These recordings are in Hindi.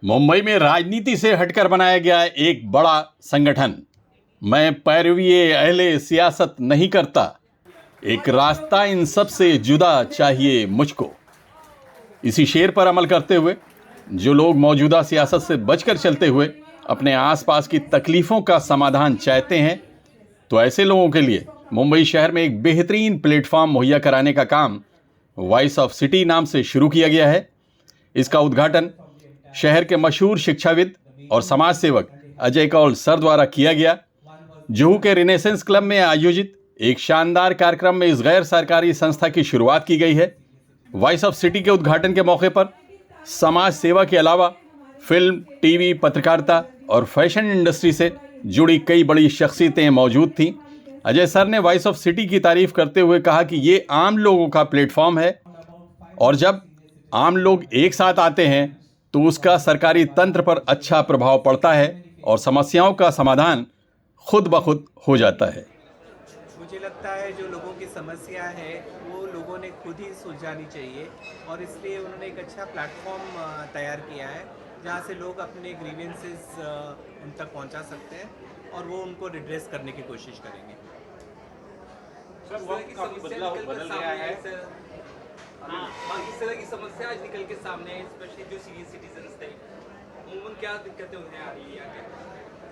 मुंबई में राजनीति से हटकर बनाया गया एक बड़ा संगठन। मैं पैरवी अहले सियासत नहीं करता, एक रास्ता इन सब से जुदा चाहिए मुझको। इसी शेर पर अमल करते हुए जो लोग मौजूदा सियासत से बचकर चलते हुए अपने आसपास की तकलीफों का समाधान चाहते हैं, तो ऐसे लोगों के लिए मुंबई शहर में एक बेहतरीन प्लेटफॉर्म मुहैया कराने का काम वॉइस ऑफ सिटी नाम से शुरू किया गया है। इसका उद्घाटन शहर के मशहूर शिक्षाविद और समाज सेवक अजय कौल सर द्वारा किया गया। जुहू के रिनेसेंस क्लब में आयोजित एक शानदार कार्यक्रम में इस गैर सरकारी संस्था की शुरुआत की गई है। वॉइस ऑफ सिटी के उद्घाटन के मौके पर समाज सेवा के अलावा फिल्म, टीवी, पत्रकारिता और फैशन इंडस्ट्री से जुड़ी कई बड़ी शख्सियतें मौजूद थीं। अजय सर ने वॉइस ऑफ सिटी की तारीफ करते हुए कहा कि ये आम लोगों का प्लेटफॉर्म है और जब आम लोग एक साथ आते हैं तो उसका सरकारी तंत्र पर अच्छा प्रभाव पड़ता है और समस्याओं का समाधान खुद ब खुद हो जाता है। मुझे लगता है जो लोगों की समस्या है वो लोगों ने खुद ही सुलझानी चाहिए और इसलिए उन्होंने एक अच्छा प्लेटफॉर्म तैयार किया है जहाँ से लोग अपने ग्रीवेंसेस उन तक पहुँचा सकते हैं और वो उनको रिड्रेस करने की कोशिश करेंगे। सर वक्त काफी बदल गया है। इस तरह की समस्या आज निकल के सामने है, स्पेशली जो सीनियर सिटीजन्स थे, उनमें क्या दिक्कतें उन्हें आ रही है?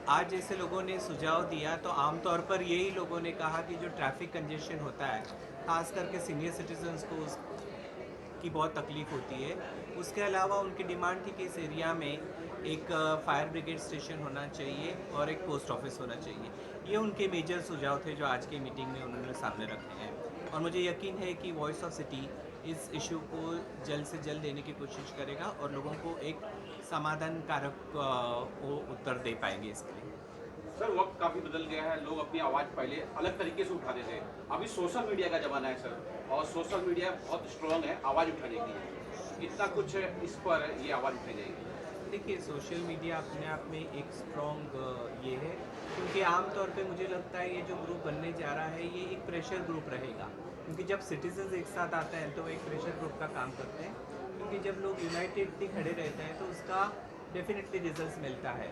आज जैसे लोगों ने सुझाव दिया तो आमतौर पर यही लोगों ने कहा कि जो ट्रैफिक कंजेशन होता है खास करके सीनियर सिटीजन्स को की बहुत तकलीफ होती है। उसके अलावा उनकी डिमांड थी कि इस एरिया में एक फायर ब्रिगेड स्टेशन होना चाहिए और एक पोस्ट ऑफिस होना चाहिए। ये उनके मेजर सुझाव थे जो आज की मीटिंग में उन्होंने सामने रखे हैं और मुझे यकीन है कि वॉइस ऑफ सिटी इस इशू को जल्द से जल्द देने की कोशिश करेगा और लोगों को एक समाधान कारक को उत्तर दे पाएंगे इसके लिए। सर वक्त काफी बदल गया है, लोग अपनी आवाज पहले अलग तरीके से उठाते थे, अभी सोशल मीडिया का जमाना है सर, और सोशल मीडिया बहुत स्ट्रॉन्ग है आवाज उठाने के लिए। कितना कुछ इस पर ये आवाज उठाई जाएगी? देखिए, सोशल मीडिया अपने आप में एक स्ट्रॉन्ग ये है क्योंकि आमतौर पे मुझे लगता है ये जो ग्रुप बनने जा रहा है ये एक प्रेशर ग्रुप रहेगा, क्योंकि जब सिटीजन्स एक साथ आते हैं तो एक प्रेशर ग्रुप का काम करते हैं, क्योंकि जब लोग यूनाइटेडली खड़े रहते हैं तो उसका डेफिनेटली रिजल्ट मिलता है।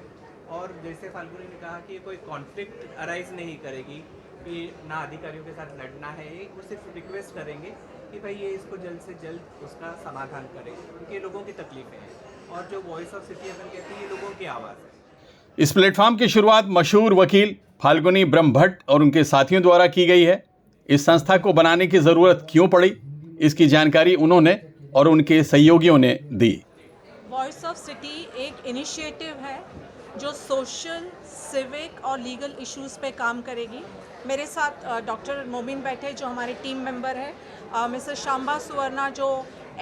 और जैसे फाल्गुनी ने कहा कि ये कोई कॉन्फ्लिक्ट अराइज नहीं करेगी कि ना अधिकारियों के साथ लड़ना है, वो सिर्फ रिक्वेस्ट करेंगे कि भाई ये इसको जल्द से जल्द उसका समाधान करें, क्योंकि ये लोगों की तकलीफें हैं और जो वॉइस ऑफ सिटी अपन कहते हैं ये लोगों की आवाज़ है। इस प्लेटफॉर्म की शुरुआत मशहूर वकील फाल्गुनी ब्रह्मभट्ट और उनके साथियों द्वारा की गई है। इस संस्था को बनाने की ज़रूरत क्यों पड़ी, इसकी जानकारी उन्होंने और उनके सहयोगियों ने दी। वॉइस ऑफ सिटी एक इनिशिएटिव है जो सोशल, सिविक और लीगल इश्यूज़ पे काम करेगी। मेरे साथ डॉक्टर मोमिन बैठे जो हमारे टीम मेंबर है, मिसेस शांबा सुवर्णा जो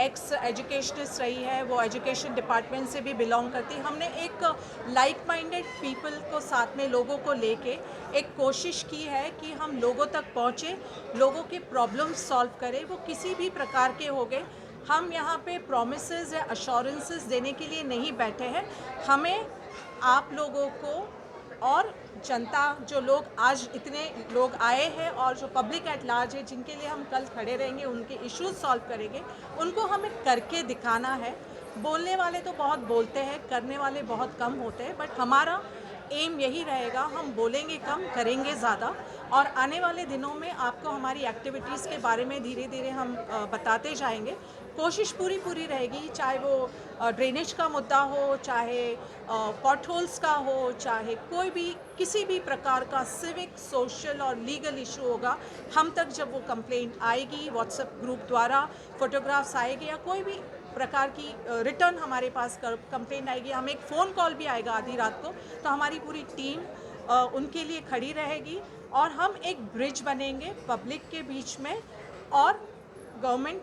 एक्स एजुकेशनिस्ट रही है, वो एजुकेशन डिपार्टमेंट से भी बिलोंग करती है। हमने एक लाइक माइंडेड पीपल को साथ में लोगों को लेके एक कोशिश की है कि हम लोगों तक पहुँचे, लोगों के प्रॉब्लम्स सॉल्व करें, वो किसी भी प्रकार के हो गए। हम यहाँ पे प्रॉमिसेस या अश्योरेंसेस देने के लिए नहीं बैठे हैं। हमें आप लोगों को और जनता, जो लोग आज इतने लोग आए हैं और जो पब्लिक एट लार्ज है जिनके लिए हम कल खड़े रहेंगे, उनके इश्यूज सॉल्व करेंगे, उनको हमें करके दिखाना है। बोलने वाले तो बहुत बोलते हैं, करने वाले बहुत कम होते हैं, बट हमारा एम यही रहेगा, हम बोलेंगे कम, करेंगे ज़्यादा। और आने वाले दिनों में आपको हमारी एक्टिविटीज़ के बारे में धीरे धीरे हम बताते जाएंगे। कोशिश पूरी रहेगी, चाहे वो ड्रेनेज का मुद्दा हो, चाहे पॉटहोल्स का हो, चाहे कोई भी किसी भी प्रकार का सिविक, सोशल और लीगल इशू होगा, हम तक जब वो कंप्लेंट आएगी व्हाट्सएप ग्रुप द्वारा, फोटोग्राफ्स आएगी या कोई भी प्रकार की रिटर्न हमारे पास कंप्लेंट आएगी, हमें एक फ़ोन कॉल भी आएगा आधी रात को, तो हमारी पूरी टीम उनके लिए खड़ी रहेगी और हम एक ब्रिज बनेंगे पब्लिक के बीच में और गवर्नमेंट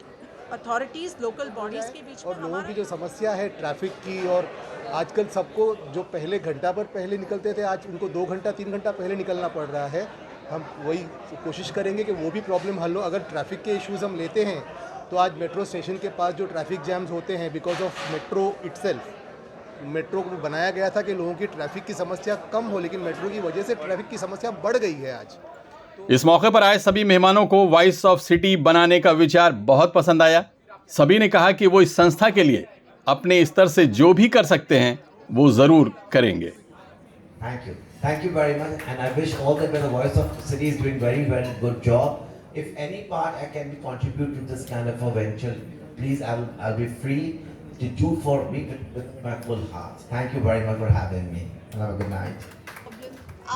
अथॉरिटीज़, लोकल बॉडीज़ के बीच में। और लोगों की जो समस्या है ट्रैफिक की, और आजकल सबको जो पहले घंटा भर पहले निकलते थे आज उनको 2 घंटा 3 घंटा पहले निकलना पड़ रहा है। हम वही कोशिश करेंगे कि वो भी प्रॉब्लम हल हो। अगर ट्रैफिक के इश्यूज़ हम लेते हैं तो आज मेट्रो स्टेशन के पास जो ट्रैफिक जैम्स होते हैं because of metro itself, metro को बनाया गया था कि लोगों की ट्रैफिक की समस्या कम हो, लेकिन मेट्रो की वजह से ट्रैफिक की समस्या बढ़ गई है आज। इस मौके पर आए सभी मेहमानों को वॉइस ऑफ सिटी बनाने का विचार बहुत पसंद आया। सभी ने कहा कि वो इस संस्था के लिए अपने स्तर से जो भी कर सकते हैं वो ज़रूर करेंगे। Thank you very much, and I wish all the better. Voice of the City is doing very, very good job. If any part I can contribute to this kind of a venture, please, I'll be free to do for me with my full heart. Thank you very much for having me. And have a good night.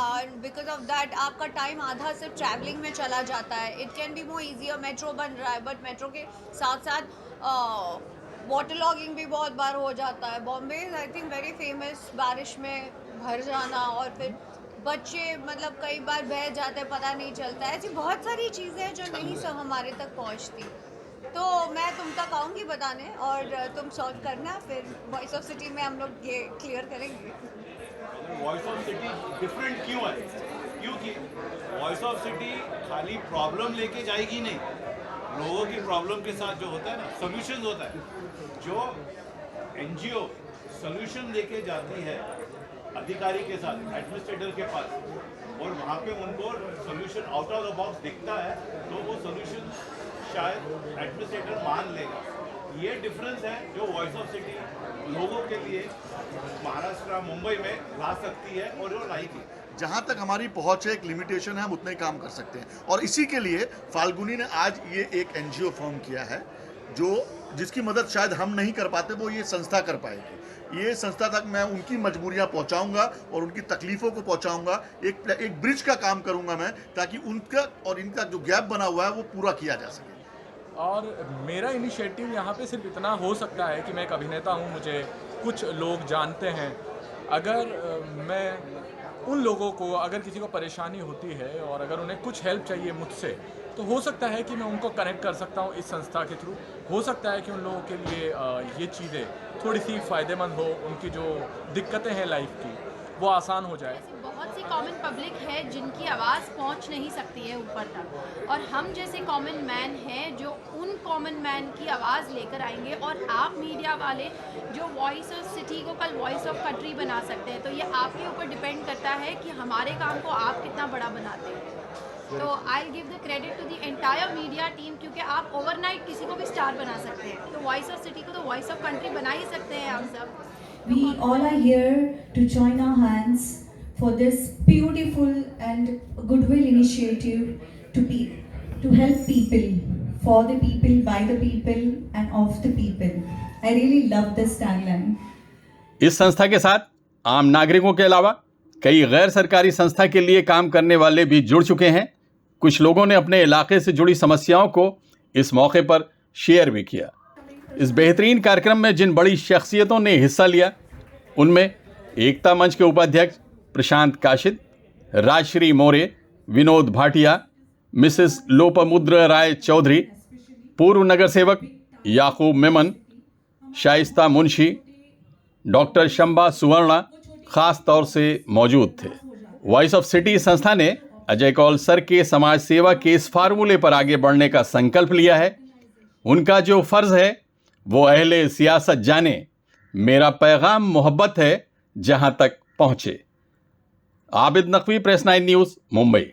And because of that आपका टाइम आधा सिर्फ ट्रैवलिंग में चला जाता है. It can be more easier. Metro बन रहा है, बट मेट्रो के साथ साथ वाटर लॉगिंग भी बहुत बार हो जाता है. Bombay is I think very famous बारिश में भर जाना, और फिर बच्चे मतलब कई बार बह जाते हैं, पता नहीं चलता है. ऐसी बहुत सारी चीज़ें हैं जो नहीं सब हमारे तक पहुंचती. तो मैं तुम तक आऊँगी बताने, और तुम सॉल्व करना. फिर वॉइस ऑफ सिटी में हम लोग ये क्लियर करेंगे. वॉइस ऑफ सिटी डिफरेंट क्यों है? क्योंकि वॉइस ऑफ सिटी खाली प्रॉब्लम लेके जाएगी नहीं, लोगों की प्रॉब्लम के साथ जो होता है ना, सॉल्यूशन होता है. जो एनजीओ सॉल्यूशन लेके जाती है अधिकारी के साथ, एडमिनिस्ट्रेटर के पास, और वहाँ पे उनको solution out of the box दिखता है, तो वो सॉल्यूशन शायद एडमिनिस्ट्रेटर मान लेगा. ये डिफरेंस है जो वॉइस ऑफ सिटी लोगों के लिए महाराष्ट्र मुंबई में ला सकती है, और वो लाएगी. जहाँ तक हमारी पहुँच है, एक लिमिटेशन है, हम उतना ही काम कर सकते हैं. और इसी के लिए फाल्गुनी ने आज ये एक एनजीओ फॉर्म किया है, जिसकी मदद शायद हम नहीं कर पाते, वो ये संस्था कर पाएगी. ये संस्था तक मैं उनकी मजबूरियां पहुंचाऊंगा और उनकी तकलीफ़ों को पहुंचाऊंगा. एक ब्रिज का काम करूंगा मैं, ताकि उनका और इनका जो गैप बना हुआ है वो पूरा किया जा सके. और मेरा इनिशिएटिव यहाँ पे सिर्फ इतना हो सकता है कि मैं एक अभिनेता हूँ, मुझे कुछ लोग जानते हैं. अगर मैं उन लोगों को, अगर किसी को परेशानी होती है और अगर उन्हें कुछ हेल्प चाहिए मुझसे, तो हो सकता है कि मैं उनको कनेक्ट कर सकता हूँ इस संस्था के थ्रू. हो सकता है कि उन लोगों के लिए ये चीज़ें थोड़ी सी फ़ायदेमंद हो, उनकी जो दिक्कतें हैं लाइफ की वो आसान हो जाए. बहुत सी कॉमन पब्लिक है जिनकी आवाज़ पहुंच नहीं सकती है ऊपर तक, और हम जैसे कॉमन मैन हैं जो उन कॉमन मैन की आवाज़ लेकर आएंगे. और आप मीडिया वाले जो वॉइस ऑफ सिटी को कल वॉइस ऑफ कंट्री बना सकते हैं, तो ये आपके ऊपर डिपेंड करता है कि हमारे काम को आप कितना बड़ा बनाते हैं. तो I give the credit to the entire media team, क्योंकि आप ओवरनाइट किसी को भी स्टार बना सकते हैं. तो वॉइस ऑफ सिटी को तो वॉइस ऑफ कंट्री बना ही सकते हैं हम सब. We all are here to join our hands for this beautiful and goodwill initiative to help people, for the people, by the people and of the people. I really love this tagline. इस संस्था के साथ आम नागरिकों के अलावा कई गैर सरकारी संस्था के लिए काम करने वाले भी जुड़ चुके हैं. कुछ लोगों ने अपने इलाके से जुड़ी समस्याओं को इस मौके पर शेयर भी किया. इस बेहतरीन कार्यक्रम में जिन बड़ी शख्सियतों ने हिस्सा लिया, उनमें एकता मंच के उपाध्यक्ष प्रशांत काशिद, राजश्री मोरे, विनोद भाटिया, मिसेस लोपामुद्रा राय चौधरी, पूर्व नगर सेवक याकूब मेमन, शाइस्ता मुंशी, डॉक्टर शंबा सुवर्णा खास तौर से मौजूद थे. वॉइस ऑफ सिटी संस्था ने अजय कौल सर के समाज सेवा के इस फार्मूले पर आगे बढ़ने का संकल्प लिया है. उनका जो फर्ज है वो अहले सियासत जाने, मेरा पैगाम मोहब्बत है जहां तक पहुंचे. Abid Naqvi, press 9 news, Mumbai.